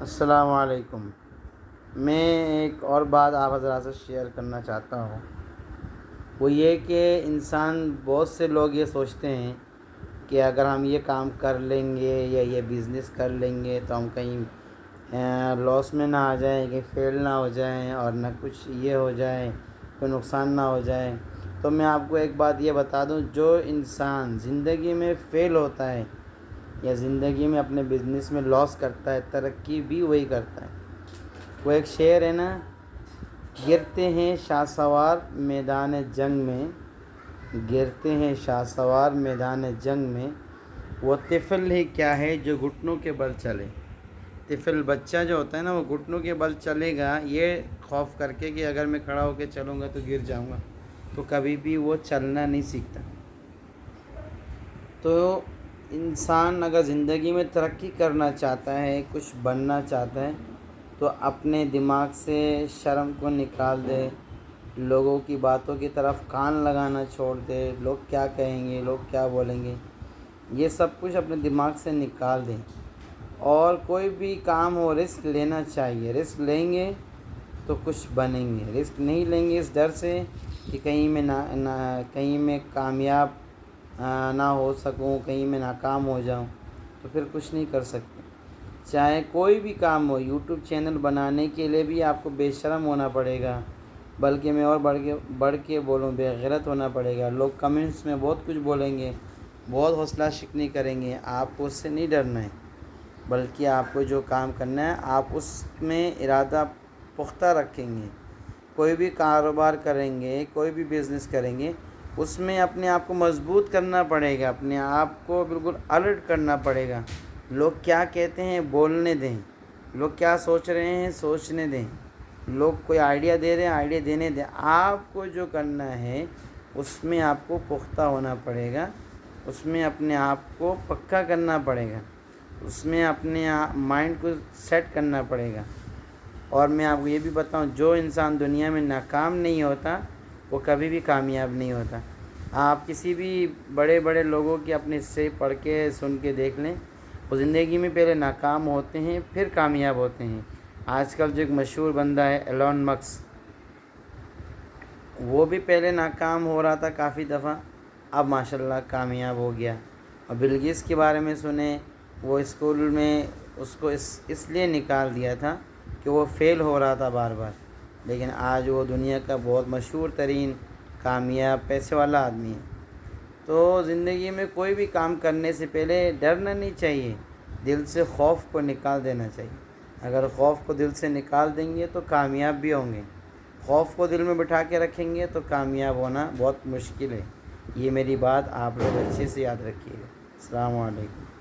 السلام علیکم۔ میں ایک اور بات آپ حضرات سے شیئر کرنا چاہتا ہوں، وہ یہ کہ بہت سے لوگ یہ سوچتے ہیں کہ اگر ہم یہ کام کر لیں گے یا یہ بزنس کر لیں گے تو ہم کہیں لاس میں نہ آ جائیں، کہ فیل نہ ہو جائیں اور نہ کچھ یہ ہو جائے، کوئی نقصان نہ ہو جائے۔ تو میں آپ کو ایک بات یہ بتا دوں، جو انسان زندگی میں فیل ہوتا ہے یا زندگی میں اپنے بزنس میں لاس کرتا ہے، ترقی بھی وہی کرتا ہے۔ وہ ایک شعر ہے نا، گرتے ہیں شاہ سوار میدان جنگ میں، گرتے ہیں شاہ سوار میدان جنگ میں، وہ طفل ہی کیا ہے جو گھٹنوں کے بل چلے۔ طفل بچہ جو ہوتا ہے نا، وہ گھٹنوں کے بل چلے گا یہ خوف کر کے کہ اگر میں کھڑا ہو کے چلوں گا تو گر جاؤں گا، تو کبھی بھی وہ چلنا نہیں سیکھتا۔ تو انسان اگر زندگی میں ترقی کرنا چاہتا ہے، کچھ بننا چاہتا ہے، تو اپنے دماغ سے شرم کو نکال دے، لوگوں کی باتوں کی طرف کان لگانا چھوڑ دے، لوگ کیا کہیں گے، لوگ کیا بولیں گے، یہ سب کچھ اپنے دماغ سے نکال دیں۔ اور کوئی بھی کام ہو رسک لینا چاہیے، رسک لیں گے تو کچھ بنیں گے، رسک نہیں لیں گے اس ڈر سے کہ کہیں میں کامیاب نہ ہو سکوں، کہیں میں ناکام ہو جاؤں، تو پھر کچھ نہیں کر سکتے۔ چاہے کوئی بھی کام ہو، یوٹیوب چینل بنانے کے لیے بھی آپ کو بے شرم ہونا پڑے گا، بلکہ میں اور بڑھ کے بولوں بے غیرت ہونا پڑے گا۔ لوگ کمنٹس میں بہت کچھ بولیں گے، بہت حوصلہ شکنی کریں گے، آپ کو اس سے نہیں ڈرنا ہے، بلکہ آپ کو جو کام کرنا ہے آپ اس میں ارادہ پختہ رکھیں گے۔ کوئی بھی کاروبار کریں گے، کوئی بھی بزنس کریں گے، اس میں اپنے آپ کو مضبوط کرنا پڑے گا، اپنے آپ کو بالکل الرٹ کرنا پڑے گا۔ لوگ کیا کہتے ہیں بولنے دیں، لوگ کیا سوچ رہے ہیں سوچنے دیں، لوگ کوئی آئیڈیا دے رہے ہیں آئیڈیا دینے دیں۔ آپ کو جو کرنا ہے اس میں آپ کو پختہ ہونا پڑے گا، اس میں اپنے آپ کو پکا کرنا پڑے گا، اس میں اپنے مائنڈ کو سیٹ کرنا پڑے گا۔ اور میں آپ کو یہ بھی بتاؤں، جو انسان دنیا میں ناکام نہیں ہوتا وہ کبھی بھی کامیاب نہیں ہوتا۔ آپ کسی بھی بڑے بڑے لوگوں کی اپنے سے پڑھ کے سن کے دیکھ لیں، وہ زندگی میں پہلے ناکام ہوتے ہیں پھر کامیاب ہوتے ہیں۔ آج کل جو ایک مشہور بندہ ہے ایلون مسک، وہ بھی پہلے ناکام ہو رہا تھا کافی دفعہ، اب ماشاءاللہ کامیاب ہو گیا۔ اور بل گیٹس کے بارے میں سنیں، وہ اسکول میں اس کو اس لیے نکال دیا تھا کہ وہ فیل ہو رہا تھا بار بار، لیکن آج وہ دنیا کا بہت مشہور ترین کامیاب پیسے والا آدمی ہے۔ تو زندگی میں کوئی بھی کام کرنے سے پہلے ڈرنا نہیں چاہیے، دل سے خوف کو نکال دینا چاہیے۔ اگر خوف کو دل سے نکال دیں گے تو کامیاب بھی ہوں گے، خوف کو دل میں بٹھا کے رکھیں گے تو کامیاب ہونا بہت مشکل ہے۔ یہ میری بات آپ لوگ اچھے سے یاد رکھیے گا۔ السلام علیکم۔